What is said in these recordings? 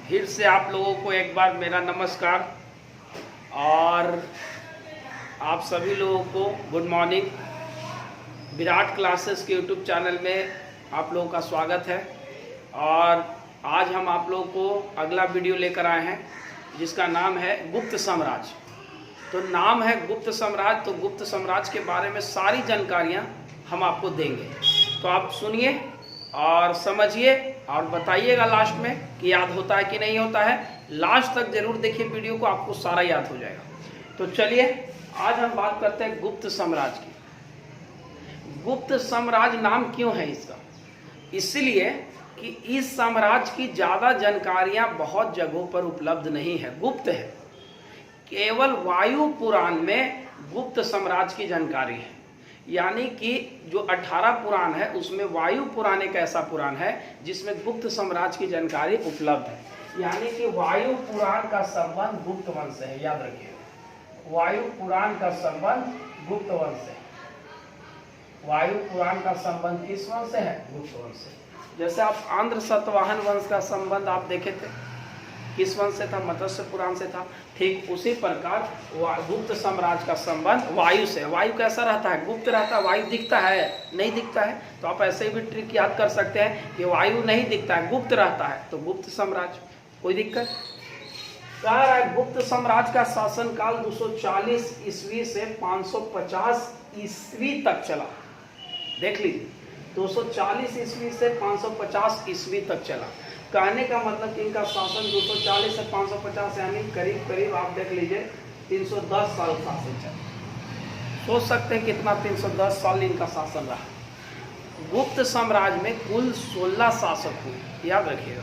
फिर से आप लोगों को एक बार मेरा नमस्कार और आप सभी लोगों को गुड मॉर्निंग। विराट क्लासेस के यूट्यूब चैनल में आप लोगों का स्वागत है। और आज हम आप लोगों को अगला वीडियो लेकर आए हैं जिसका नाम है गुप्त साम्राज्य। तो नाम है गुप्त साम्राज्य, तो गुप्त साम्राज्य के बारे में सारी जानकारियाँ हम आपको देंगे। तो आप सुनिए और समझिए और बताइएगा लास्ट में कि याद होता है कि नहीं होता है। लास्ट तक जरूर देखिए वीडियो को, आपको सारा याद हो जाएगा। तो चलिए आज हम बात करते हैं गुप्त साम्राज्य की। गुप्त साम्राज्य नाम क्यों है इसका? इसलिए कि इस साम्राज्य की ज़्यादा जानकारियाँ बहुत जगहों पर उपलब्ध नहीं है, गुप्त है। केवल वायु पुराण में गुप्त साम्राज्य की जानकारी है। यानी कि जो 18 पुराण है उसमें वायु पुराण एक ऐसा पुराण है जिसमें गुप्त साम्राज्य की जानकारी उपलब्ध है। यानी कि वायु पुराण का संबंध गुप्त वंश से है, याद रखिए। वायु पुराण का संबंध गुप्त वंश से। वायु पुराण का संबंध किस वंश से है? गुप्त वंश से। जैसे आप आंध्र सतवाहन वंश का संबंध आप देखे थे, किस वंश से था? मत्स्य पुराण से था। ठीक उसी प्रकार गुप्त साम्राज्य का संबंध वायु से। वायु कैसा रहता है? गुप्त रहता है। वायु दिखता है? नहीं दिखता है। तो आप ऐसे भी ट्रिक याद कर सकते हैं कि वायु नहीं दिखता है, गुप्त रहता है, तो गुप्त साम्राज्य। कोई दिक्कत? कह रहा है गुप्त साम्राज्य का शासनकाल 240 ईस्वी से 550 ईस्वी तक चला। देख लीजिए, 240 ईस्वी से 550 ईस्वी तक चला। कहने का मतलब कि इनका शासन 240 से 550 यानी करीब करीब आप देख लीजिए 310 साल शासन चला। सोच सकते हैं कितना 310 साल इनका शासन रहा। गुप्त साम्राज्य में कुल 16 शासक हुए, याद रखिएगा।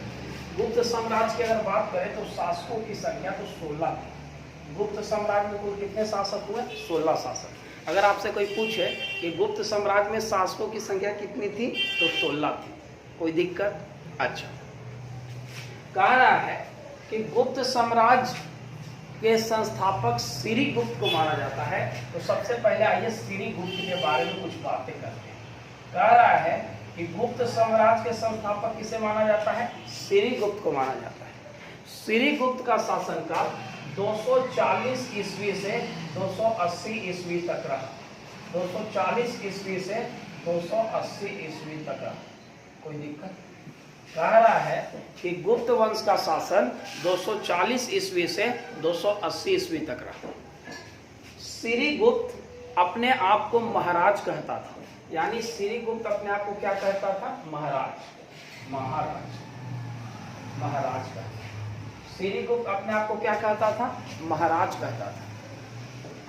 गुप्त साम्राज्य की अगर बात करें तो शासकों की संख्या तो 16 थी। गुप्त साम्राज्य में कुल कितने शासक हुए? 16 शासक। अगर आपसे कोई पूछे कि गुप्त साम्राज्य में शासकों की संख्या कितनी थी तो 16 थी। कोई दिक्कत? अच्छा, कह रहा है कि गुप्त साम्राज्य के संस्थापक श्रीगुप्त को माना जाता है। तो सबसे पहले आइए श्रीगुप्त के बारे में कुछ बातें करते हैं। कह रहा है कि गुप्त साम्राज्य के संस्थापक किसे माना जाता है? श्रीगुप्त को माना जाता है। श्रीगुप्त का शासनकाल 240 ईस्वी से 280 ईस्वी तक रहा। 240 ईस्वी से 280 ईस्वी तक रहा। कोई दिक्कत? कह रहा है कि गुप्त वंश का शासन 240 ईस्वी से 280 ईस्वी तक रहा। श्रीगुप्त अपने आप को महाराज कहता था। यानी श्रीगुप्त अपने आप को क्या कहता था? महाराज। महाराज महाराज कहता। श्रीगुप्त अपने आप को क्या कहता था? महाराज कहता था।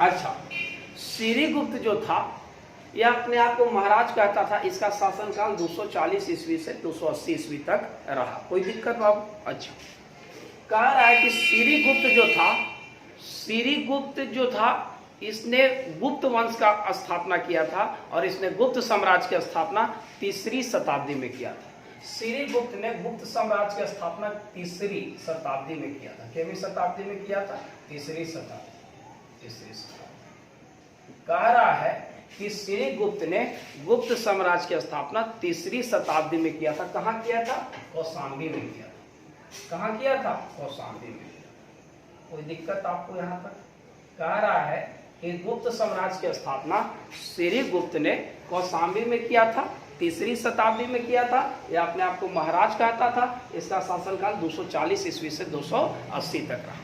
अच्छा, श्रीगुप्त जो था यह अपने आप को महाराज कहता था। इसका शासनकाल 240 ईस्वी से 280 ईस्वी तक रहा। कोई दिक्कत बाबू? अच्छा, कह रहा है कि श्रीगुप्त जो था इसने गुप्त वंश का स्थापना किया था और इसने गुप्त साम्राज्य की स्थापना 3री शताब्दी में किया था। श्रीगुप्त ने गुप्त साम्राज्य की स्थापना 3री शताब्दी में किया था। कितवीं शताब्दी में किया था? 3री शताब्दी। कह रहा है कि श्रीगुप्त ने गुप्त साम्राज्य की स्थापना 3री शताब्दी में किया था। कहाँ किया था? कौशाम्बी में किया था। कहाँ किया था? कौशाम्बी में। कोई दिक्कत आपको यहाँ तक? कह रहा है कि गुप्त साम्राज्य की स्थापना श्रीगुप्त ने कौशाम्बी में किया था, 3री शताब्दी में किया था। यह अपने आप को महाराज कहता था। इसका शासनकाल 240 ईस्वी से 280 तक रहा।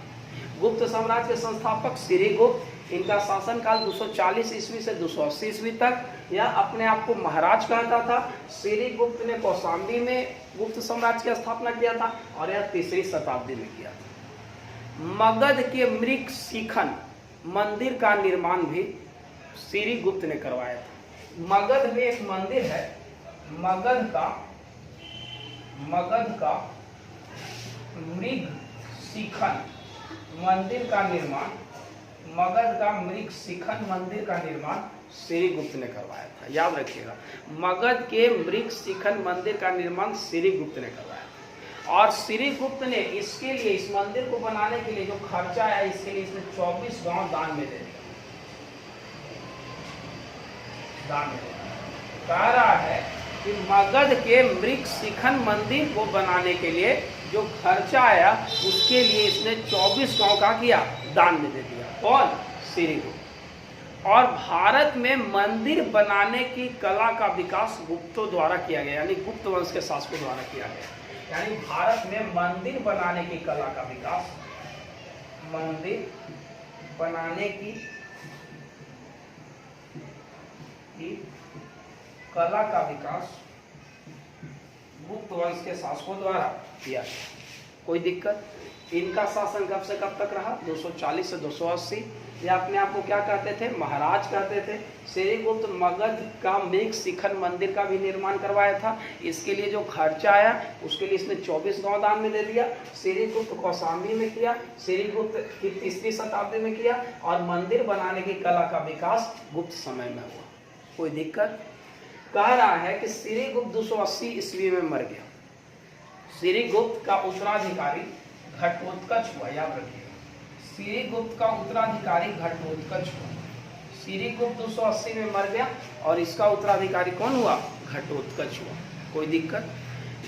गुप्त साम्राज्य के संस्थापक श्रीगुप्त, इनका शासनकाल 240 ईस्वी से 280 ईस्वी तक। यह अपने आप को महाराज कहता था। श्रीगुप्त ने कौशाम्बी में गुप्त साम्राज्य की स्थापना किया था और यह 3री शताब्दी में किया था। मगध के मृग शिखन मंदिर का निर्माण भी श्रीगुप्त ने करवाया था। मगध में एक मंदिर है, मगध का मृग शिखन मंदिर का निर्माण, मगध का मृग शिखन मंदिर का निर्माण श्रीगुप्त ने करवाया था। याद रखिएगा, मगध के मृग शिखन मंदिर का निर्माण श्रीगुप्त ने करवाया था। और श्रीगुप्त ने इसके लिए, इस मंदिर को बनाने के लिए जो खर्चा आया, इसके लिए इसने 24 गांव दान में दे दिया। कह रहा है कि मगध के मृग शिखन मंदिर को बनाने के लिए जो खर्चा आया उसके लिए इसने 24 गांव का किया, दान में दे दिया। कौन? श्रीगुप्त। और भारत में मंदिर बनाने की कला का विकास गुप्तों द्वारा किया गया, यानी गुप्त वंश के शासकों द्वारा किया गया। यानी भारत में मंदिर बनाने की कला का विकास, मंदिर बनाने की कला का विकास गुप्त वंश के शासकों द्वारा किया। कोई दिक्कत? इनका शासन कब से कब तक रहा? 240 से 280। ये अपने आप को क्या कहते थे? महाराज कहते थे। श्रीगुप्त मगध का मृग शिखर मंदिर का भी निर्माण करवाया था। इसके लिए जो खर्चा आया उसके लिए इसने 24 गांव दान में दे दिया। श्रीगुप्त कौशाम्बी में किया, श्रीगुप्त की 3री शताब्दी में किया, और मंदिर बनाने की कला का विकास गुप्त समय में हुआ। कोई दिक्कत? कह रहा है कि श्रीगुप्त 280 ईस्वी में मर गया। श्रीगुप्त का उत्तराधिकारी घटोत्कच हुआ, याद रखिएगा। श्रीगुप्त का उत्तराधिकारी घटोत्कच हुआ। श्रीगुप्त 280 में मर गया और इसका उत्तराधिकारी कौन हुआ? घटोत्कच हुआ। कोई दिक्कत?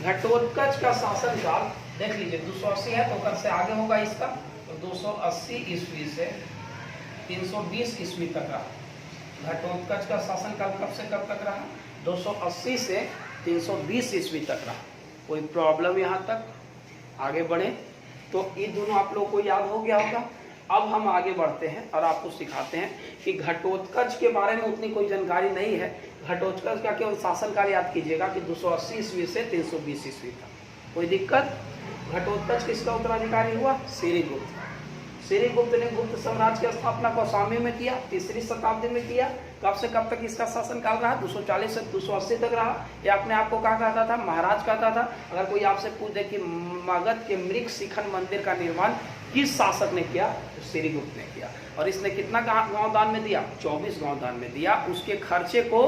घटोत्कच का शासन काल देख लीजिए, 280 है तो कर से आगे होगा इसका, तो 280 ईस्वी से 320 ईस्वी तक रहा। घटोत्कच का शासन काल कब से कब तक रहा? 280 से 320 ईस्वी तक रहा। कोई प्रॉब्लम यहाँ तक? आगे बढ़े तो ये दोनों आप लोगों को याद हो गया होगा। अब हम आगे बढ़ते हैं और आपको सिखाते हैं कि घटोत्कच के बारे में उतनी कोई जानकारी नहीं है। घटोत्कच का केवल शासनकाल याद कीजिएगा कि 280 ईस्वी से 320 ईस्वी तक। कोई दिक्कत? घटोत्कच किसका उत्तराधिकारी हुआ? श्रीगुप्त। श्रीगुप्त ने गुप्त साम्राज्य की स्थापना कौशाम्बी में किया, 3री शताब्दी में किया। कब से कब तक इसका शासनकाल रहा? 240 से 280 तक रहा। ये अपने आप को क्या कहता था? महाराज कहता था। अगर कोई आपसे पूछ दे कि मगध के मृग शिखर मंदिर का निर्माण किस शासक ने किया, तो श्रीगुप्त ने किया। और इसने कितना गांव दान में दिया? 24 गांव दान में दिया, उसके खर्चे को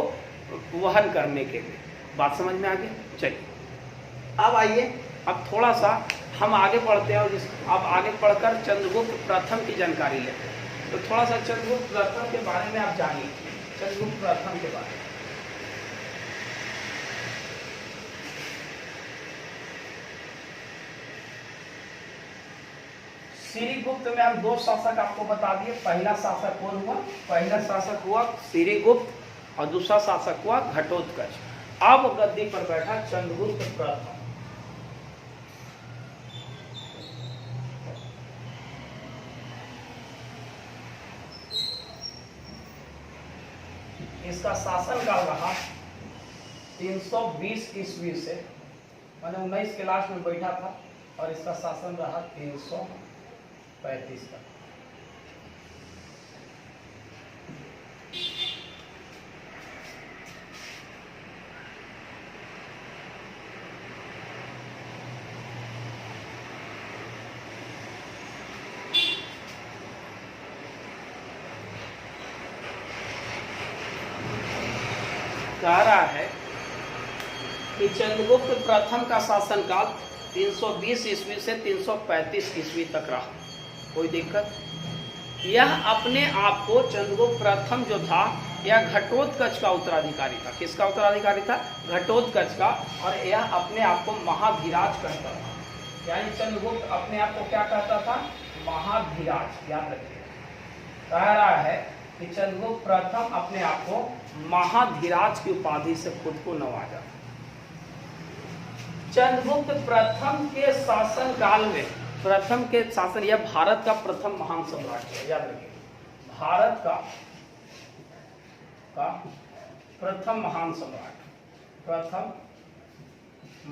वहन करने के लिए। बात समझ में आ गया? चलिए अब आइए, अब थोड़ा सा हम आगे बढ़ते हैं और अब आगे पढ़कर चंद्रगुप्त प्रथम की जानकारी लेते हैं। तो थोड़ा सा चंद्रगुप्त प्रथम के बारे में आप जानिए। चंद्रगुप्त प्रथम के बारे में श्रीगुप्त में हम 2 शासक आपको बता दिए। पहला शासक कौन हुआ? पहला शासक हुआ श्रीगुप्त और दूसरा शासक हुआ घटोत्कच। अब गद्दी पर बैठा चंद्रगुप्त प्रथम। इसका शासन काल रहा 320 ईस्वी से, मैंने 19 के लास्ट में बैठा था, और इसका शासन रहा 335 तक। कह रहा है कि चंद्रगुप्त प्रथम का शासनकाल 320 ईस्वी से 335 ईस्वी तक रहा। कोई दिक्कत? यह अपने आप को चंद्रगुप्त प्रथम जो था यह घटोत्कच का उत्तराधिकारी था। किसका उत्तराधिकारी था? घटोत्कच का। और यह अपने आप को महाधिराज कहता था। यानी चंद्रगुप्त अपने आप को क्या कहता था? महाधिराज। याद रखिए, कह रहा है कि चंद्रगुप्त प्रथम अपने आप को महाधिराज की उपाधि से खुद को नवाजा। चंद्रगुप्त प्रथम के शासन काल में, प्रथम के शासन, यह भारत का प्रथम महान सम्राट है। याद रखिए, भारत का प्रथम महान सम्राट, प्रथम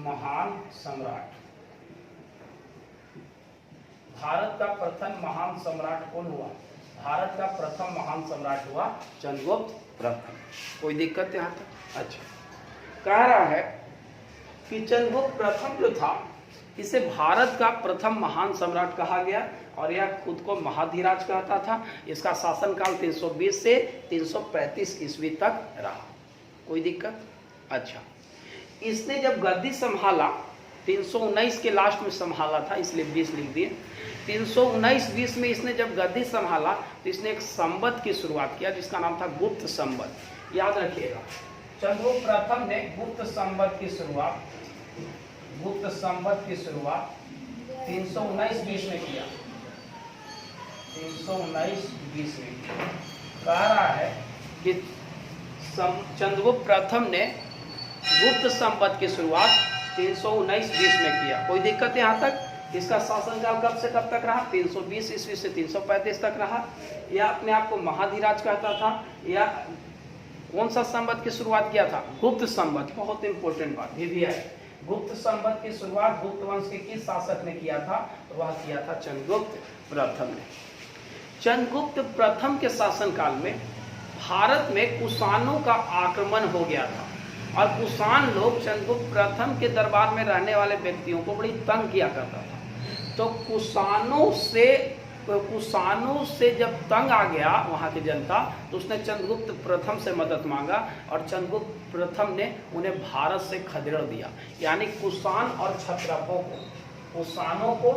महान सम्राट। भारत का प्रथम महान सम्राट कौन हुआ? भारत का प्रथम महान सम्राट हुआ चंद्रगुप्त प्रथम। कोई दिक्कत यहाँ तक? अच्छा, कह रहा है कि चंद्रगुप्त प्रथम जो था इसे भारत का प्रथम महान सम्राट कहा गया, और यह खुद को महाधिराज कहता था। इसका शासनकाल 320 से 335 ईस्वी तक रहा। कोई दिक्कत? अच्छा, इसने जब गद्दी संभाला, 319 के लास्ट में संभाला था, इसलिए 20 लिख दिए। 319-20 में इसने जब गद्दी संभाला तो इसने एक संवत की शुरुआत किया जिसका नाम था गुप्त संवत। याद रखिएगा, चंद्रगुप्त प्रथम ने गुप्त संवत की शुरुआत 319-20 में किया, 319-20 में किया। कह रहा है कि चंद्रगुप्त प्रथम ने गुप्त संवत की शुरुआत 319-20 में किया। कोई दिक्कत यहाँ तक? इसका शासनकाल कब से कब तक रहा? 320 ईस्वी से 335 तक रहा। या अपने आप को महाधिराज कहता था, या कौन सा संवत की शुरुआत किया था? गुप्त संवत। बहुत इंपॉर्टेंट बात भी है। गुप्त संवत की शुरुआत गुप्त वंश के किस शासक ने किया था? वह किया था चंद्रगुप्त प्रथम ने। चंद्रगुप्त प्रथम के शासनकाल में भारत में कुषाणों का आक्रमण हो गया था, और कुषाण लोग चंद्रगुप्त प्रथम के दरबार में रहने वाले व्यक्तियों को बड़ी तंग किया करता था। तो कुषाणों से जब तंग आ गया वहाँ की जनता, तो उसने चंद्रगुप्त प्रथम से मदद मांगा, और चंद्रगुप्त प्रथम ने उन्हें भारत से खदेड़ दिया। यानी कुषाण और क्षत्रपों को, कुषाणों को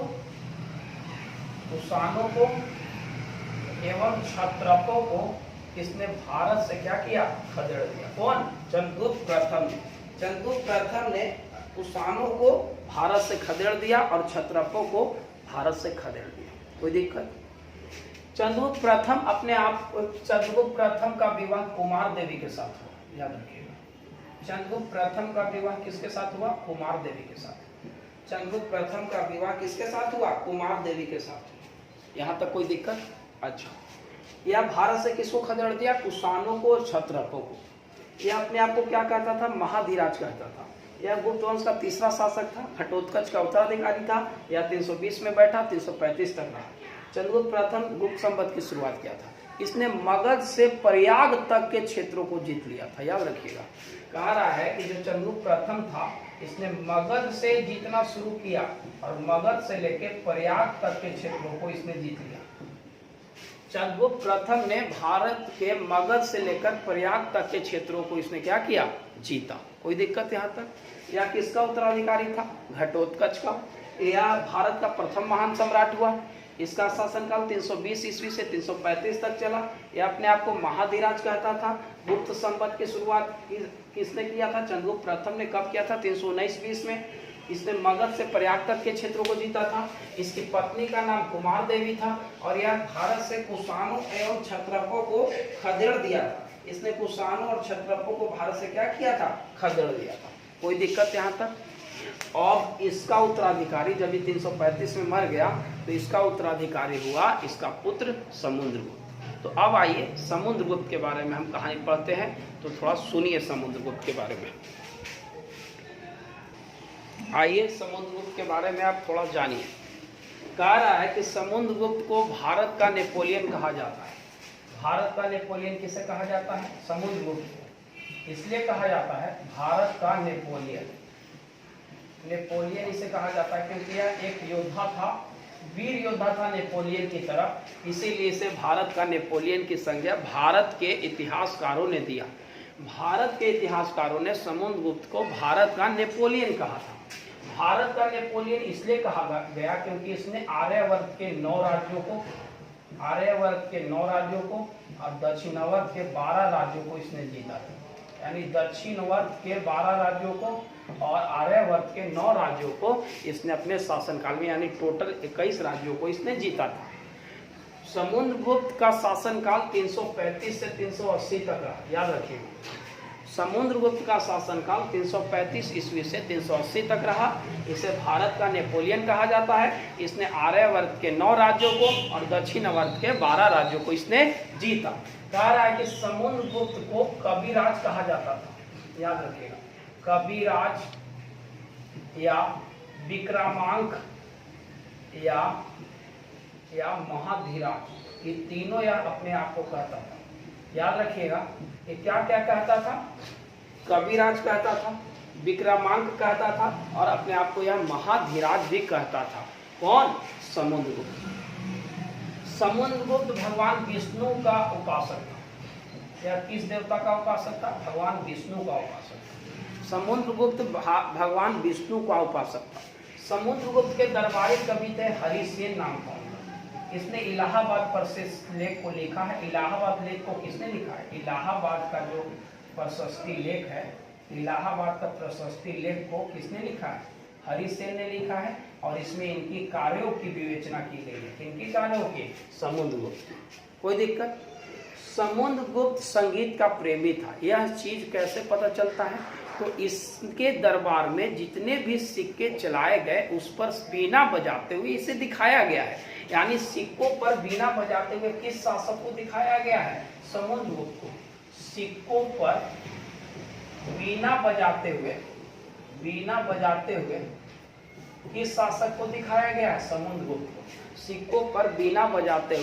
एवं क्षत्रपों को इसने भारत से क्या किया? खदेड़ दिया। कौन? चंद्रगुप्त प्रथम ने। चंद्रगुप्त प्रथम ने कुषाणों को भारत से खदेड़ दिया और क्षत्रपों को भारत से खदेड़ दिया। कोई दिक्कत? चंद्रगुप्त प्रथम अपने आप, चंद्रगुप्त प्रथम का विवाह कुमार देवी के साथ हुआ, याद रखिएगा। चंद्रगुप्त प्रथम का विवाह किसके साथ हुआ? कुमार देवी के साथ। चंद्रगुप्त प्रथम का विवाह किसके साथ हुआ? कुमार देवी के साथ। यहाँ तक कोई दिक्कत? अच्छा, यह भारत से किसको खदेड़ दिया? कुषाणों को और क्षत्रपों को। यह अपने आप को क्या कहता था? महाधिराज कहता था। यह गुप्त वंश का तीसरा शासक था, घटोत्कच का उत्तराधिकारी था। यह 320 में बैठा, 335 तक रहा। चंद्रगुप्त प्रथम गुप्त संवत की शुरुआत किया था। इसने मगध से प्रयाग तक के क्षेत्रों को जीत लिया था, याद रखिएगा। कहा रहा है कि जो चंद्रगुप्त प्रथम था, इसने मगध से जीतना शुरू किया, और मगध से लेकर प्रयाग तक के क्षेत्रों को इसने जीत लिया। चंद्रगुप्त प्रथम ने भारत के मगध से लेकर प्रयाग तक के क्षेत्रों को इसने क्या किया? जीता। कोई दिक्कत यहाँ तक? या किसका उत्तराधिकारी था? घटोत्कच का। यह भारत का प्रथम महान सम्राट हुआ। इसका शासनकाल 320 ईस्वी से 335 तक चला। यह अपने आप को महाधिराज कहता था। गुप्त संवत की शुरुआत किसने किया था? चंद्रगुप्त प्रथम ने। कब किया था? 319-20 में। इसने मगध से प्रयाग तक के क्षेत्रों को जीता था। इसकी पत्नी का नाम कुमार देवी था, और यह भारत से कुषाणों एवं क्षत्रपों को खदेड़ दिया था। इसने कुषाणों और क्षत्रपों को भारत से क्या किया था? खदेड़ दिया था। कोई दिक्कत यहाँ तक? और इसका उत्तराधिकारी जब 335 में मर गया, तो इसका उत्तराधिकारी हुआ इसका पुत्र समुद्रगुप्त। तो अब आइए समुद्रगुप्त के बारे में हम कहानी पढ़ते हैं, तो थोड़ा सुनिए समुद्रगुप्त के बारे में। आइए समुद्रगुप्त के बारे में आप थोड़ा जानिए। कह रहा है कि समुद्रगुप्त को भारत का नेपोलियन कहा जाता है। भारत का नेपोलियन किसे कहा जाता है? समुद्रगुप्त को। इसलिए कहा जाता है भारत का नेपोलियन। नेपोलियन इसे कहा जाता है क्योंकि यह एक योद्धा था, वीर योद्धा था नेपोलियन की तरह, इसीलिए इसे भारत का नेपोलियन की संज्ञा भारत के इतिहासकारों ने दिया। भारत के इतिहासकारों ने समुद्रगुप्त को भारत का नेपोलियन कहा था। भारत का नेपोलियन इसलिए कहा गया क्योंकि इसने आर्यावर्त के 9 राज्यों को और दक्षिणावर्त के 12 राज्यों को इसने जीता था। यानी दक्षिणावर्त के 12 राज्यों को और आर्यावर्त के 9 राज्यों को इसने अपने शासनकाल में, यानी टोटल 21 राज्यों को इसने जीता था। समुद्रगुप्त का शासनकाल 335 से 380 तक रहा, याद रखिएगा। समुद्रगुप्त का शासनकाल 335 ईस्वी से 380 तक रहा। इसे भारत का नेपोलियन कहा जाता है। इसने आर्यावर्त के 9 राज्यों को और दक्षिणावर्त के 12 राज्यों को इसने जीता। कह रहा है कि समुद्रगुप्त को कविराज कहा जाता था, याद रखिएगा। कविराज या विक्रमांक या महाधिराज, ये तीनों यह अपने आप को कहता था। याद रखिएगा, ये क्या क्या कहता था? कविराज कहता था, विक्रमांक कहता था, और अपने आप को यह महाधिराज भी कहता था। कौन? समुद्रगुप्त। समुद्रगुप्त भगवान विष्णु का उपासक था। यह किस देवता का उपासक था? भगवान विष्णु का उपासक था। समुद्रगुप्त भगवान विष्णु का उपासक था। समुद्रगुप्त के दरबारी कवि थे हरिसेन नाम का। इसने इलाहाबाद प्रशस्ति लेख को लिखा है। इलाहाबाद लेख को किसने लिखा है? इलाहाबाद का जो प्रशस्ति लेख है, इलाहाबाद का प्रशस्ति लेख को किसने लिखा है? हरिसेन ने लिखा है और इसमें इनकी कार्यों की विवेचना की गई है। किनकी कार्यों की? समुद्रगुप्त की। कोई दिक्कत? समुद्रगुप्त संगीत का प्रेमी था। यह चीज कैसे पता चलता है? तो इसके दरबार में जितने भी सिक्के चलाए गए उस पर बीना बजाते हुए इसे दिखाया गया है। यानी सिक्कों पर बीना बजाते हुए किस शासक को दिखाया गया है? समुद्रगुप्त को। सिक्कों पर बीना बजाते हुए किस शासक को दिखाया गया है? समुद्रगुप्त को। सिक्कों पर बीना बजाते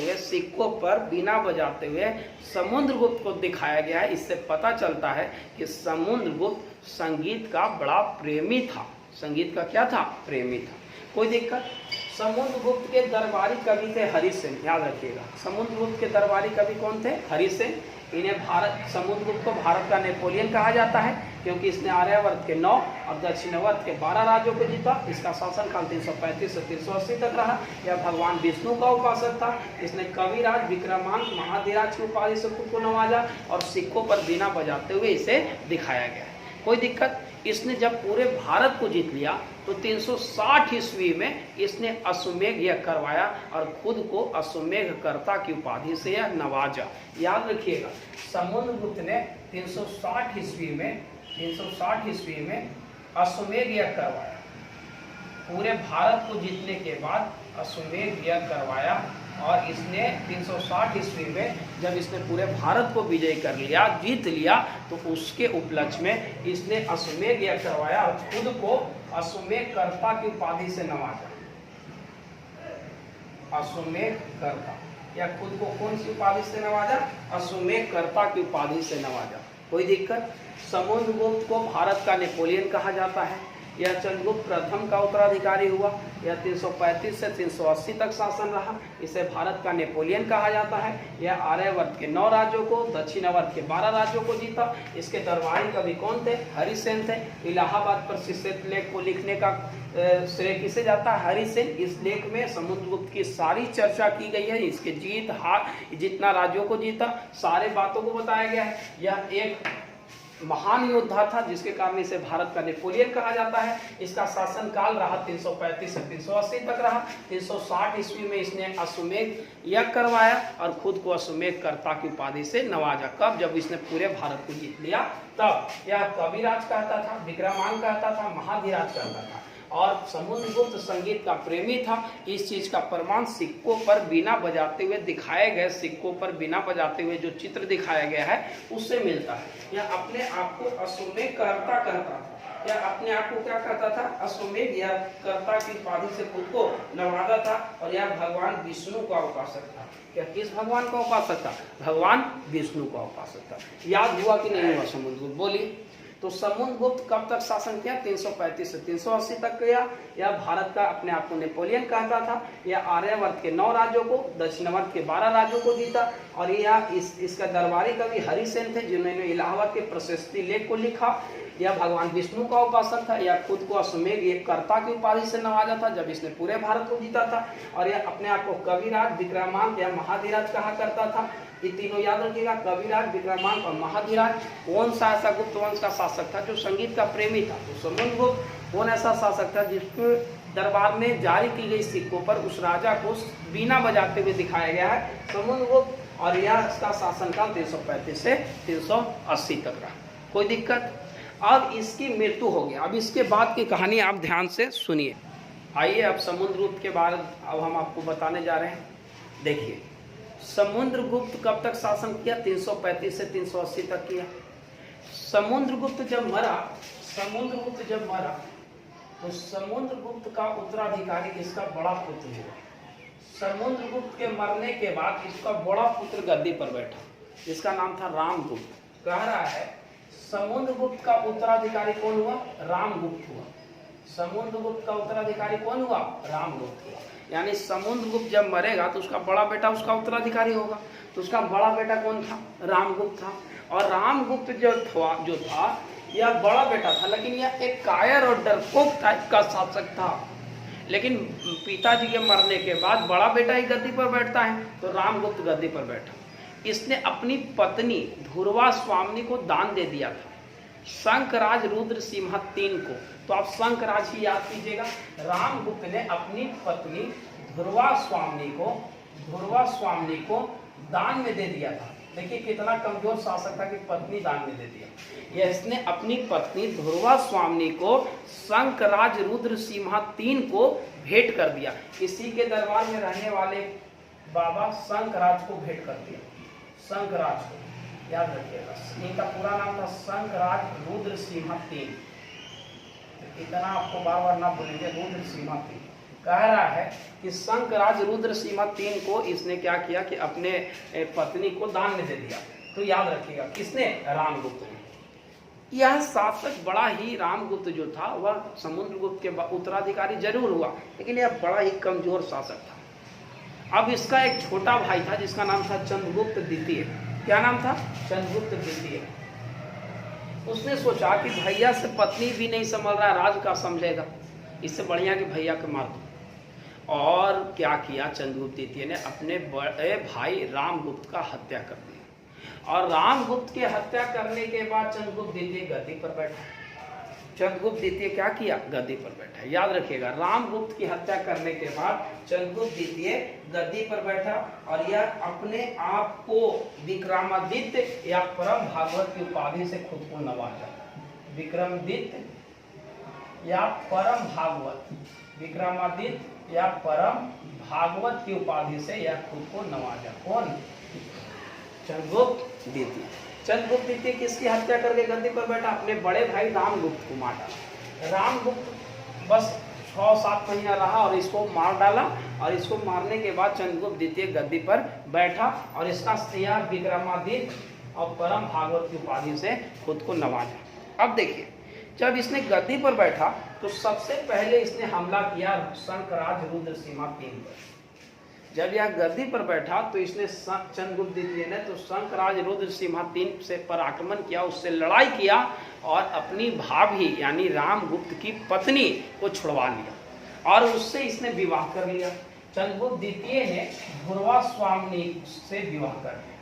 हुए समुद्रगुप्त को दिखाया गया है। इससे पता चलता है कि समुद्रगुप्त संगीत का बड़ा प्रेमी था। संगीत का क्या था? प्रेमी था। कोई दिक्कत? समुद्रगुप्त के दरबारी कवि थे हरिसेन। याद रखिएगा, समुद्रगुप्त के दरबारी कवि कौन थे? हरिसेन। इन्हें समुद्रगुप्त को भारत का नेपोलियन कहा जाता है क्योंकि इसने आर्यावर्त के 9 और दक्षिणावर्त के 12 राज्यों को जीता। इसका शासनकाल 335 से 380 तक रहा। यह भगवान विष्णु का उपासक था। इसने कविराज, विक्रमांक, महाधिराज की उपाधि से खुद को नवाजा और सिक्कों पर बीना बजाते हुए इसे दिखाया गया। कोई दिक्कत? इसने जब पूरे भारत को जीत लिया तो 360 ईस्वी में इसने अश्वमेध यज्ञ करवाया और खुद को अश्वमेधकर्ता की उपाधि से यह नवाजा। याद रखिएगा, समुद्रगुप्त ने 360 ईस्वी में अश्वमेध यज्ञ करवाया। पूरे भारत को जीतने के बाद अश्वमेध यज्ञ करवाया और इसने 360 ईस्वी में जब इसने पूरे भारत को विजय कर लिया, जीत लिया, तो उसके उपलक्ष्य में इसने अश्वमेध यज्ञ करवाया और खुद को अश्वमेधकर्ता की उपाधि से नवाजा। अश्वमेधकर्ता, या खुद को कौन सी उपाधि से नवाजा? अश्वमेधकर्ता की उपाधि से नवाजा। कोई दिक्कत? समुद्रगुप्त को भारत का नेपोलियन कहा जाता है। यह चंद्रगुप्त प्रथम का उत्तराधिकारी हुआ। यह 335 से 380 तक शासन रहा। इसे भारत का नेपोलियन कहा जाता है। यह आर्यावर्त के 9 राज्यों को, दक्षिणावर्त के 12 राज्यों को जीता। इसके दरबारी कवि कौन थे? हरिसेन थे। इलाहाबाद पर शिष्य लेख को लिखने का श्रेय किसे जाता है? हरिसेन। इस लेख में समुद्रगुप्त की सारी चर्चा की गई है। इसके जीत हार, जितना राज्यों को जीता, सारे बातों को बताया गया है। यह एक महान योद्धा था जिसके कारण इसे भारत का नेपोलियन कहा जाता है। इसका शासन काल रहा 335 से 380 तक रहा। 360 ईस्वी में इसने अश्वमेध यज्ञ करवाया और खुद को अश्वमेधकर्ता की उपाधि से नवाजा। कब? जब इसने पूरे भारत को जीत लिया तब। यह कविराज कहता था, विक्रमांक कहता था, महाधिराज कहता था और समुद्रगुप्त संगीत का प्रेमी था। इस चीज का प्रमाण सिक्कों पर बीना बजाते हुए दिखाए गए, सिक्कों पर बीना बजाते हुए जो चित्र दिखाया गया है उससे मिलता है। यह अपने आप को अश्वमेधकर्ता कहता था। यह अपने आप को क्या कहता था? अश्वमेधकर्ता की उपाधि से खुद को नवाजा था और यह भगवान विष्णु का उपासक था। क्या किस भगवान का उपासक था? भगवान विष्णु का उपासक था। याद हुआ कि नहीं हुआ? समुद्रगुप्त बोलिए। तो समुद्रगुप्त कब तक शासन किया? 335 से 380 तक किया। यह भारत का अपने आप को नेपोलियन कहता था। यह आर्यावर्त के 9 राज्यों को, दक्षिणावर्त के 12 राज्यों को जीता और यह इसका दरबारी कवि हरिसेन थे जिन्होंने इलाहाबाद के प्रशस्ति लेख को लिखा। यह भगवान विष्णु का उपासक था। यह खुद को अश्वमेधकर्ता की उपाधि से नवाजा था जब इसने पूरे भारत को जीता था और यह अपने आप को कविराज, विक्रमांक या महाधिराज कहा करता था। ये तीनों याद रखिएगा, कविराज, विक्रमांक और महाधिराज। कौन सा ऐसा गुप्त वंश का शासक था जो संगीत का प्रेमी था? तो समुद्रगुप्त कौन ऐसा शासक था जिसके दरबार में जारी की गई सिक्कों पर उस राजा को बीना बजाते हुए दिखाया गया है? समुद्रगुप्त। और यह इसका शासनकाल 335 से 380 तक रहा। कोई दिक्कत? अब इसकी मृत्यु हो गया। अब इसके बाद की कहानी आप ध्यान से सुनिए। आइए अब समुद्रगुप्त के बारे अब हम आपको बताने जा रहे हैं। देखिए, समुद्रगुप्त कब तक शासन किया? 335 से 380 तक किया। समुद्रगुप्त जब मरा तो समुद्रगुप्त का उत्तराधिकारी इसका बड़ा पुत्र हुआ। समुद्रगुप्त के मरने के बाद इसका बड़ा पुत्र गद्दी पर बैठा, इसका नाम था रामगुप्त। कह रहा है समुद्रगुप्त का उत्तराधिकारी कौन हुआ? रामगुप्त हुआ। समुद्रगुप्त का उत्तराधिकारी कौन हुआ? रामगुप्त हुआ। यानी समुद्रगुप्त जब मरेगा तो उसका बड़ा बेटा उसका उत्तराधिकारी होगा। तो उसका बड़ा बेटा कौन था? रामगुप्त था। और रामगुप्त जो था यह बड़ा बेटा था, लेकिन यह एक कायर और डरपोक टाइप का शासक था। लेकिन पिताजी के मरने के बाद बड़ा बेटा ही गद्दी पर बैठता है, तो रामगुप्त गद्दी पर बैठा। इसने अपनी पत्नी ध्रुवा स्वामिनी को दान दे दिया था। शंकराज रुद्र सिम्हा 3 को, तो आप शंकराज ही याद कीजिएगा। रामगुप्त ने अपनी पत्नी ध्रुवा स्वामिनी को दान में दे दिया था। देखिए कितना कमजोर शासक था कि पत्नी दान में दे दिया। इसने अपनी पत्नी ध्रुवा स्वामिनी को शंकराज रुद्र सिम्हा 3 को भेंट कर दिया। इसी के दरबार में रहने वाले बाबा शंकराज को भेंट कर दिया। शंकराज को याद रखिएगा, इनका पूरा नाम था शंकराज रुद्र सिम्हा 3। इतना आपको बार बार ना बोलेंगे, रुद्र सिम्हा 3 कह रहा है कि शंकराज रुद्र सिम्हा 3 को इसने क्या किया कि अपने पत्नी को दान में दे दिया। तो याद रखिएगा किसने? रामगुप्त ने। यह शासक बड़ा ही, रामगुप्त जो था वह समुद्रगुप्त के उत्तराधिकारी जरूर हुआ, लेकिन यह बड़ा ही कमजोर शासक था। अब इसका एक छोटा भाई था जिसका नाम था चंद्रगुप्त द्वितीय। क्या नाम था? चंद्रगुप्त द्वितीय। उसने सोचा कि भैया से पत्नी भी नहीं संभल रहा, राज का संभलेगा, इससे बढ़िया कि भैया को मार दो। और क्या किया चंद्रगुप्त द्वितीय ने? अपने बड़े भाई रामगुप्त का हत्या कर दिया। और रामगुप्त की हत्या करने के बाद चंद्रगुप्त द्वितीय गद्दी पर बैठा। चंद्रगुप्त द्वितीय क्या किया? गद्दी पर बैठा। याद रखिएगा, रामगुप्त की हत्या करने के बाद चंद्रगुप्त द्वितीय गद्दी पर बैठा और यह अपने आप को विक्रमादित्य या परम भागवत की उपाधि से खुद को नवाजा। विक्रमादित्य या परम भागवत, विक्रमादित्य या परम भागवत की उपाधि से यह खुद को नवाजा। कौन? चंद्रगुप्त द्वितीय। चंद्रगुप्त द्वितीय किसकी हत्या करके गद्दी पर बैठा? अपने बड़े भाई रामगुप्त को मार डाला। रामगुप्त बस 6-7 महीना रहा और इसको मार डाला। और इसको मारने के बाद चंद्रगुप्त द्वितीय गद्दी पर बैठा और इसका सिया विक्रमादित्य और परम भागवत की उपाधि से खुद को नवाजा। अब देखिए, जब इसने गद्दी पर बैठा तो सबसे पहले इसने हमला किया शंकराज रुद्र सिम्हा 3 पर। जब यह गद्दी पर बैठा तो इसने चंद्रगुप्त द्वितीय ने तो शंकराज रुद्र सिम्हा 3 से पर आक्रमण किया, उससे लड़ाई किया और अपनी भाभी यानी रामगुप्त की पत्नी को छुड़वा लिया और उससे इसने विवाह कर लिया। चंद्रगुप्त द्वितीय ने ध्रुवा स्वामिनी से विवाह कर लिया।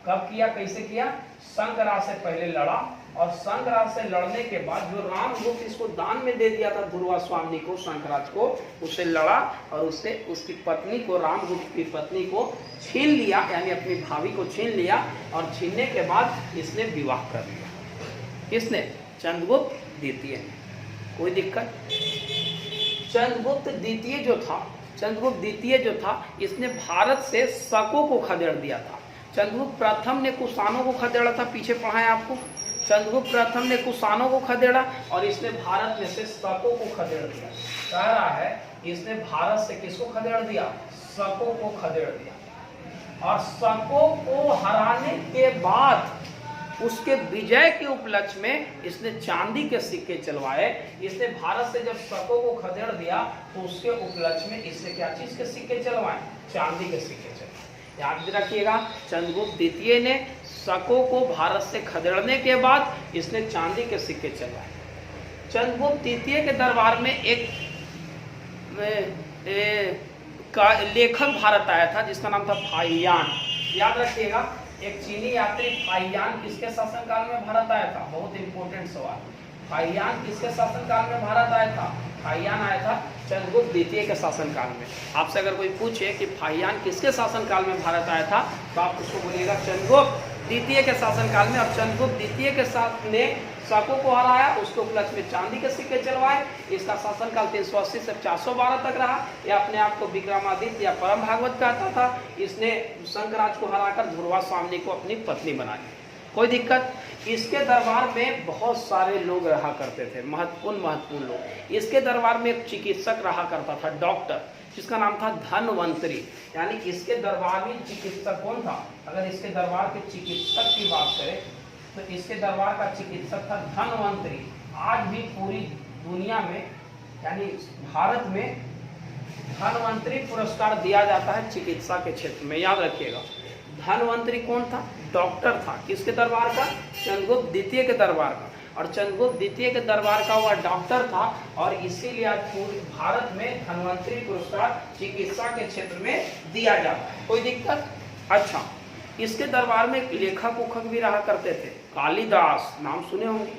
कब किया? कैसे किया? शंकराज से पहले लड़ा और शंकराज से लड़ने के बाद जो रामगुप्त इसको दान में दे दिया था ध्रुवा स्वामिनी को, शंकराज को, उससे लड़ा और उससे उसकी पत्नी को, रामगुप्त की पत्नी को छीन लिया, यानी अपनी भाभी को छीन लिया और छीनने के बाद इसने विवाह कर लिया। किसने? चंद्रगुप्त द्वितीय ने। कोई दिक्कत? चंद्रगुप्त द्वितीय जो था इसने भारत से शकों को खदेड़ दिया था। चंद्रगुप्त प्रथम ने कुषाणों को खदेड़ा था, पीछे पढ़ा है आपको। चंद्रगुप्त प्रथम ने कुषाणों को खदेड़ा और इसने भारत में से शकों को खदेड़ दिया। कह रहा है इसने भारत से किसको खदेड़ दिया? शकों को खदेड़ दिया। और शकों को हराने के बाद उसके विजय के उपलक्ष्य में इसने चांदी के सिक्के चलवाए। इसने भारत से जब शकों को खदेड़ दिया तो उसके उपलक्ष्य में इसने क्या चीज के सिक्के चलवाए? चांदी के सिक्के चलवाए। याद रखिएगा, चंद्रगुप्त द्वितीय ने शकों को भारत से खदेड़ने के बाद इसने चांदी के सिक्के चलवाए। चंद्रगुप्त द्वितीय के दरबार में एक लेखक भारत आया था जिसका नाम था फाहियान। याद रखिएगा, एक चीनी यात्री फाहियान किसके शासनकाल में भारत आया था? बहुत इंपॉर्टेंट सवाल। फाहियान किसके शासनकाल में भारत आया था? फाहियान आया था चंद्रगुप्त द्वितीय के शासनकाल में। आपसे अगर कोई पूछे कि फाहियान किसके शासनकाल में भारत आया था तो आप उसको बोलिएगा चंद्रगुप्त द्वितीय के शासनकाल में। और चंद्रगुप्त द्वितीय के साथ ने शकों को हराया, उसके उपलक्ष्य में चांदी के सिक्के चलवाए। इसका शासनकाल 380 से 412 तक रहा। यह अपने आप को विक्रमादित्य या परम भागवत कहता था। इसने शंकराज को हराकर ध्रुवा स्वामिनी को अपनी पत्नी बना लिया। कोई दिक्कत? इसके दरबार में बहुत सारे लोग रहा करते थे, महत्वपूर्ण लोग। इसके दरबार में एक चिकित्सक रहा करता था, डॉक्टर, जिसका नाम था धनवंतरी। यानी इसके दरबार में चिकित्सक कौन था? अगर इसके दरबार के चिकित्सक की बात करें तो इसके दरबार का चिकित्सक था धनवंतरी। आज भी पूरी दुनिया में यानी भारत में धनवंतरी पुरस्कार दिया जाता है चिकित्सा के क्षेत्र में। याद रखिएगा, धनवंतरी कौन था? डॉक्टर था। किसके दरबार का? चंद्रगुप्त द्वितीय के दरबार का। और चंद्रगुप्त द्वितीय के दरबार का वह डॉक्टर था और इसीलिए आज पूरे भारत में धनवंतरी पुरस्कार चिकित्सा के क्षेत्र में दिया जाता है। कोई दिक्कत? अच्छा, इसके दरबार में एक लेखक उखक भी रहा करते थे, कालिदास, नाम सुने होंगे।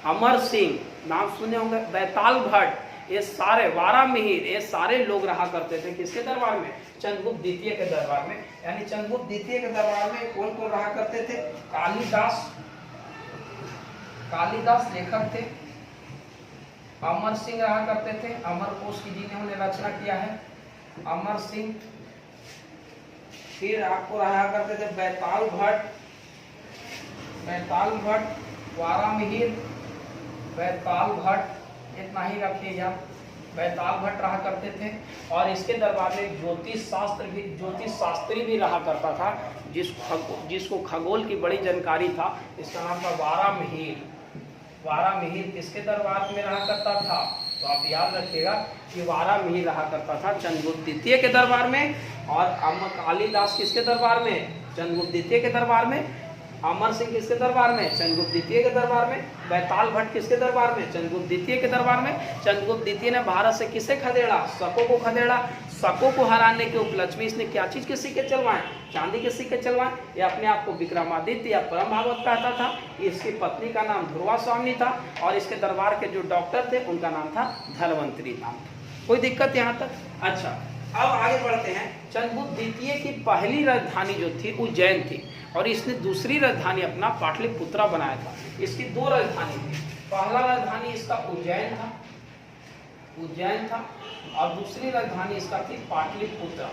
अमर सिंह, नाम सुने होंगे, बैताल भट्ट, ये सारे वारामिहिर, ये सारे लोग रहा करते थे किसके दरबार में? चंद्रगुप्त द्वितीय के दरबार में। यानी चंद्रगुप्त द्वितीय के दरबार में कौन कौन रहा करते थे? कालिदास, कालिदास लेखक थे। अमर सिंह रहा करते थे, अमर कोश की जिन्होंने रचना किया है, अमर सिंह। फिर आपको रहा करते थे बैताल भट्ट, बैताल भट्ट, वारामिहिर, बैताल भट्ट, इतना ही रखिएगा, बैताल भट्ट रहा करते थे। और इसके दरबार में ज्योतिष शास्त्री भी रहा करता था, जिसको खगोल की बड़ी जानकारी था, इसका नाम था वारामिहिर। वारामिहिर किसके दरबार में रहा करता था? तो आप याद रखिएगा कि वारामिहिर रहा करता था चंद्रगुप्त द्वितीय के दरबार में। और कालिदास किसके दरबार में? चंद्रगुप्त द्वितीय के दरबार में। अमर सिंह किसके दरबार में? चंद्रगुप्त द्वितीय के दरबार में। बैताल भट्ट किसके दरबार में? चंद्रगुप्त द्वितीय के दरबार में। चंद्रगुप्त द्वितीय ने भारत से किसे खदेड़ा? शकों को खदेड़ा। शकों को हराने के उपलक्ष्य में इसने क्या चीज के सिक्के चलवाए? चांदी के सिक्के चलवाए। ये अपने आप को विक्रमादित्य या परम भागवत कहता था। इसकी पत्नी का नाम ध्रुवा स्वामी था और इसके दरबार के जो डॉक्टर थे उनका नाम था धनवंतरी नाम। कोई दिक्कत यहाँ तक? अच्छा, अब आगे बढ़ते हैं। चंद्रगुप्त द्वितीय की पहली राजधानी जो थी उज्जैन थी और इसने दूसरी राजधानी अपना पाटलिपुत्रा बनाया था। इसकी दो राजधानी थी, पहला राजधानी इसका उज्जैन था, उज्जैन था, और दूसरी राजधानी इसका थी पाटलिपुत्रा।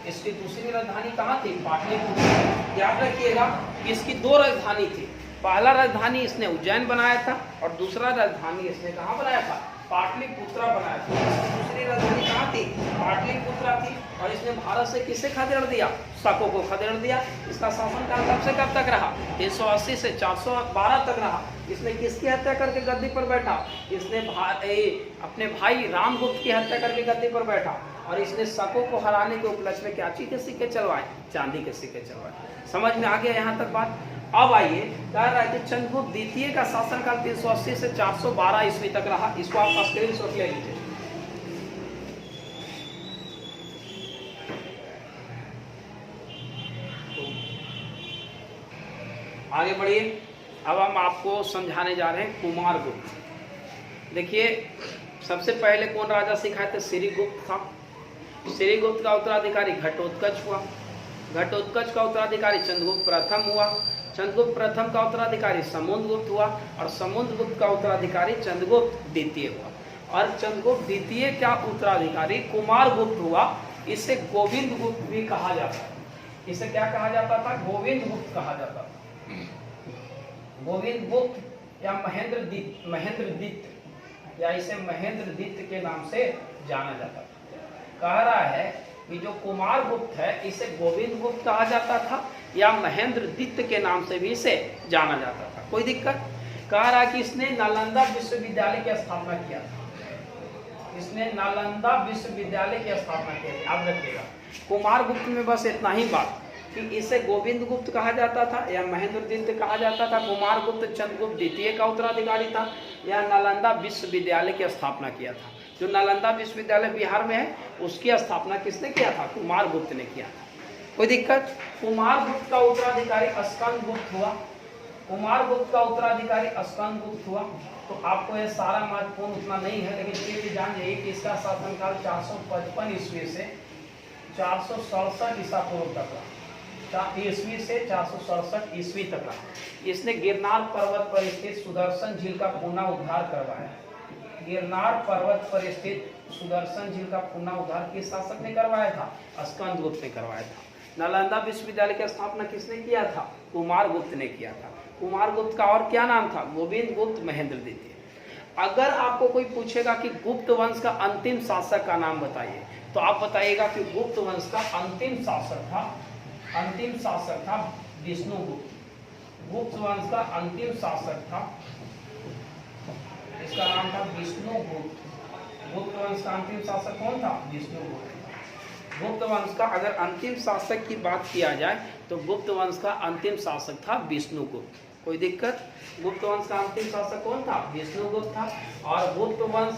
इसकी दूसरी राजधानी कहाँ थी? पाटलिपुत्रा। याद रखिएगा इसकी दो राजधानी थी, पहला राजधानी इसने उज्जैन बनाया था और दूसरा राजधानी इसने कहाँ बनाया था? पाटलिपुत्रा बनाया था। दूसरी राजधानी कहाँ थी? पाटलिपुत्रा थी। और इसने भारत से किसे खदेड़ दिया? शकों को खदेड़ दिया। इसका शासनकाल कब से कब तक रहा? 380 से 412 तक रहा। इसने किसकी हत्या करके गद्दी पर बैठा? इसने अपने भाई रामगुप्त की हत्या करके गद्दी पर बैठा। और इसने शकों को हराने के उपलक्ष्य में क्या चीज के सिक्के चलवाए? चांदी के सिक्के चलवाए। समझ में आ गया यहाँ तक बात? अब आइए, कह रहा है कि चंद्रगुप्त द्वितीय का शासनकाल 380 से 412 ईस्वी तक रहा। इसको आप स्क्रीनशॉट ले लीजिए। आगे बढ़िए, अब हम आपको समझाने जा रहे हैं कुमारगुप्त। देखिए, सबसे पहले कौन राजा सिखाए थे? श्रीगुप्त था। श्रीगुप्त का उत्तराधिकारी घटोत्कच हुआ। घटोत्कच का उत्तराधिकारी चंद्रगुप्त प्रथम हुआ। चंद्रगुप्त प्रथम का उत्तराधिकारी समुद्रगुप्त हुआ और समुद्रगुप्त का उत्तराधिकारी चंद्रगुप्त द्वितीय हुआ। और चंद्रगुप्त द्वितीय का उत्तराधिकारी कुमारगुप्त हुआ। इसे गोविंद गुप्त भी कहा जाता है। इसे क्या कहा जाता था? गोविंद गुप्त कहा जाता था। गोविंद गुप्त या महेंद्रदित्य या इसे महेंद्रदित्य के नाम से जाना जाता था। कह रहा है कि जो कुमारगुप्त है इसे गोविंद गुप्त कहा जाता था या महेंद्रदित्य के नाम से भी इसे जाना जाता था। कोई दिक्कत? कह रहा है कि इसने नालंदा विश्वविद्यालय की स्थापना किया था। इसने नालंदा विश्वविद्यालय की स्थापना की थी। याद रखिएगा, कुमारगुप्त में बस इतना ही बात कि इसे गोविंद गुप्त कहा जाता था या महेंद्रदित्य कहा जाता था। कुमारगुप्त चंद्रगुप्त द्वितीय का उत्तराधिकारी था या नालंदा विश्वविद्यालय की स्थापना किया था। जो नालंदा विश्वविद्यालय बिहार में है उसकी स्थापना किसने किया था? कुमारगुप्त ने किया था। कोई दिक्कत? कुमारगुप्त का उत्तराधिकारी स्कंदगुप्त हुआ। कुमारगुप्त का उत्तराधिकारी स्कंदगुप्त हुआ। तो आपको ये सारा महत्वपूर्ण उतना नहीं है, लेकिन ये भी जान जाइए कि इसका शासनकाल 455 ईस्वी से 467 ईसा पूर्व तक रहा। ईस्वी से 467 ईस्वी तक रहा। इसने गिरनार पर्वत पर स्थित सुदर्शन झील का पुनः उद्धार करवाया। गिरनार पर्वत पर स्थित सुदर्शन झील का पुनः उद्धार किस शासक ने करवाया था? स्कंदगुप्त ने करवाया था। नालंदा विश्वविद्यालय की स्थापना किसने किया था? कुमारगुप्त ने किया था। कुमारगुप्त का और क्या नाम था? गोविंद गुप्त महेंद्रदित्य। अगर आपको कोई पूछेगा कि गुप्त वंश का अंतिम शासक का नाम बताइए, तो आप बताइएगा कि गुप्त वंश का अंतिम शासक था विष्णुगुप्त। गुप्त वंश का अंतिम शासक था, इसका नाम था विष्णुगुप्त। गुप्त वंश का अंतिम शासक कौन था? विष्णुगुप्त। गुप्त वंश का अगर अंतिम शासक की बात किया जाए तो गुप्त वंश का अंतिम शासक था विष्णुगुप्त। कोई दिक्कत? गुप्त वंश का अंतिम शासक कौन था? विष्णुगुप्त था। और गुप्त वंश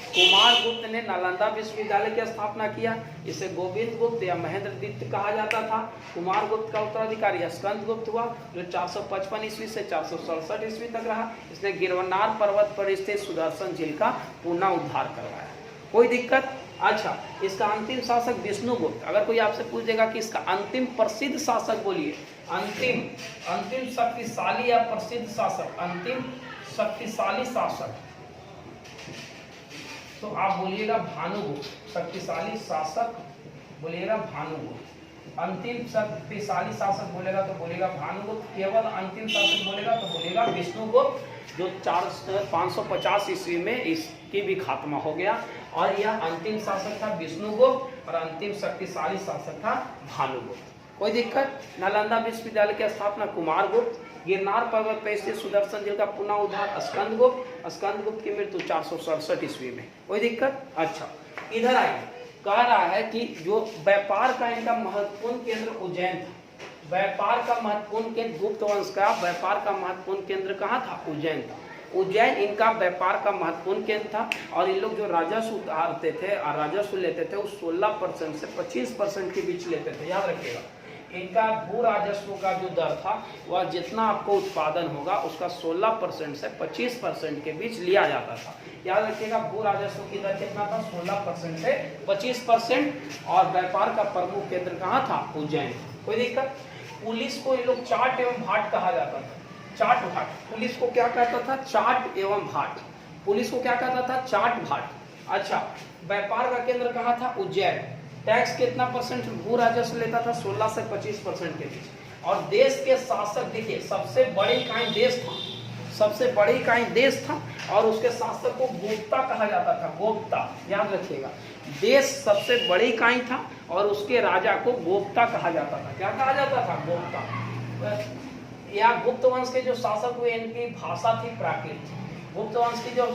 कुमारगुप्त ने नालंदा विश्वविद्यालय की स्थापना किया। इसे गोविंद गुप्त या महेंद्र गुप्त कहा जाता था। कुमारगुप्त का उत्तराधिकारी स्कंदगुप्त हुआ, जो 455 ईस्वी से 467 ईस्वी तक रहा। इसने गिरवनार पर्वत पर स्थित सुदर्शन झील का पुनः उद्धार करवाया। कोई दिक्कत? अच्छा, इसका अंतिम शासक विष्णुगुप्त। अगर कोई आपसे पूछ देगा कि इसका अंतिम प्रसिद्ध शासक बोलिए, अंतिम शक्तिशाली या प्रसिद्ध शासक, अंतिम शक्तिशाली शासक, तो आप बोलिएगा भानुगुप्त। शक्तिशाली शासक बोलिएगा भानुगुप्त। अंतिम शक्तिशाली शासक बोलेगा तो बोलेगा भानुगुप्त। केवल अंतिम शासक बोलेगा तो बोलेगा विष्णुगुप्त, जो 550 ईस्वी में इसकी भी खात्मा हो गया। और यह अंतिम शासक था विष्णुगुप्त और अंतिम शक्तिशाली शासक था भानुगुप्त। कोई दिक्कत? नालंदा विश्वविद्यालय की स्थापना कुमारगुप्त। गिरनार पर्वत पर स्थित सुदर्शन झील का पुनः उद्धार स्कंदगुप्त की मृत्यु 467 ईस्वी में। कोई दिक्कत? अच्छा, इधर आइए। कह रहा है कि जो व्यापार का इनका महत्वपूर्ण केंद्र उज्जैन था। व्यापार का महत्वपूर्ण केंद्र, गुप्त वंश का व्यापार का महत्वपूर्ण केंद्र कहाँ था? उज्जैन था। उज्जैन इनका व्यापार का महत्वपूर्ण केंद्र था। और इन लोग जो राजस्व उतारते थे और राजस्व लेते थे, वो 16% से 25% के बीच लेते थे। याद रखिएगा, इनका भू राजस्व का जो दर था वह जितना आपको उत्पादन होगा उसका 16% से 25% के बीच लिया जाता था। याद रखिएगा, भू राजस्व की दर कितना था? 16% से 25%। और व्यापार का प्रमुख केंद्र कहाँ था? उज्जैन। कोई दिक्कत? पुलिस को ये लोग चाट एवं भाट कहा जाता था। चाट भाट, पुलिस को क्या कहता था? चाट एवं भाट। पुलिस को क्या कहता था? चाट भाट। अच्छा, व्यापार का केंद्र कहाँ था? उज्जैन। टैक्स कितना परसेंट भू राजस्व लेता था? 16 से 25% के बीच। और देश के शासक, देखिए, सबसे बड़ी इकाई देश था, सबसे बड़ी इकाई देश था। और उसके शासक को गोप्ता कहा जाता था। गोप्ता, याद रखिएगा, देश सबसे बड़ी इकाई था और उसके राजा को गोप्ता कहा जाता था। क्या कहा जाता था? गोप्ता। या गुप्त वंश के जो शासक हुए, इनकी भाषा थी प्राकृत। गुप्त वंश की जो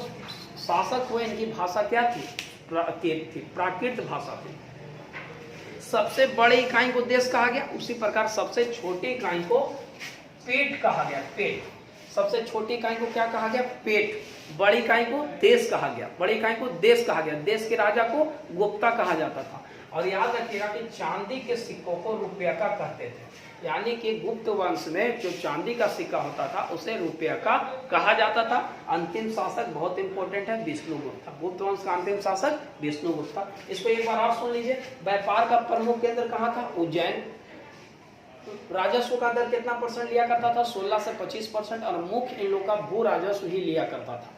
शासक हुए, इनकी भाषा क्या थी? प्राकृत भाषा थी। सबसे बड़ी इकाई को देश कहा गया, उसी प्रकार सबसे छोटी इकाई को पेट कहा गया। पेट, सबसे छोटी इकाई को क्या कहा गया? पेट। बड़ी इकाई को देश कहा गया, बड़ी इकाई को देश कहा गया। देश के राजा को गुप्ता कहा जाता था। और याद रखिएगा कि चांदी के सिक्कों को रुपया का कहते थे। यानी कि गुप्त वंश में जो चांदी का सिक्का होता था उसे रुपया का कहा जाता था। अंतिम शासक बहुत इंपॉर्टेंट है, विष्णुगुप्त था। गुप्त वंश का अंतिम शासक विष्णुगुप्त था। इसको एक बार आप सुन लीजिए। व्यापार का प्रमुख केंद्र कहाँ था? उज्जैन। राजस्व का दर कितना परसेंट लिया करता था? 16 से 25%। और मुख्य इन लोग का भू राजस्व ही लिया करता था।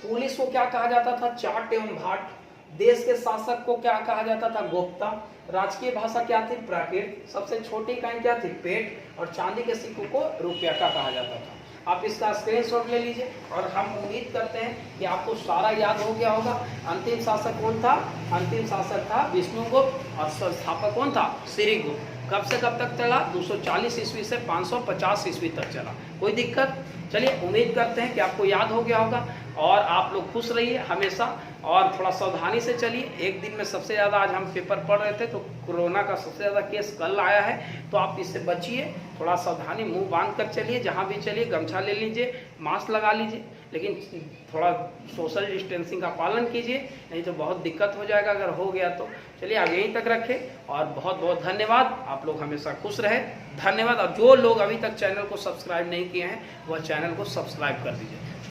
पुलिस को क्या कहा जाता था? चाट एवं भाट। देश के शासक को क्या कहा जाता था? गुप्ता। राजकीय भाषा क्या थी? प्राकृत। सबसे छोटी इकाई क्या थी? पेट। और चांदी के सिक्कों को रुपया का कहा जाता था। आप इसका स्क्रीनशॉट ले लीजिए। और हम उम्मीद करते हैं कि आपको सारा याद हो गया होगा। अंतिम शासक कौन था? अंतिम शासक था विष्णुगुप्त। और संस्थापक कौन था? श्रीगुप्त। कब से कब तक चला? 240 ईस्वी से 550 ईस्वी तक चला। कोई दिक्कत? चलिए, उम्मीद करते हैं कि आपको याद हो गया होगा। और आप लोग खुश रहिए हमेशा और थोड़ा सावधानी से चलिए। एक दिन में सबसे ज़्यादा आज हम पेपर पढ़ रहे थे तो कोरोना का सबसे ज़्यादा केस कल आया है, तो आप इससे बचिए। थोड़ा सावधानी, मुंह बांध कर चलिए। जहाँ भी चलिए गमछा ले लीजिए, मास्क लगा लीजिए, लेकिन थोड़ा सोशल डिस्टेंसिंग का पालन कीजिए, नहीं तो बहुत दिक्कत हो जाएगा अगर हो गया तो। चलिए, आगे यहीं तक रखें। और बहुत बहुत धन्यवाद। आप लोग हमेशा खुश रहे। धन्यवाद। और जो लोग अभी तक चैनल को सब्सक्राइब नहीं किए हैं वह चैनल को सब्सक्राइब कर दीजिए।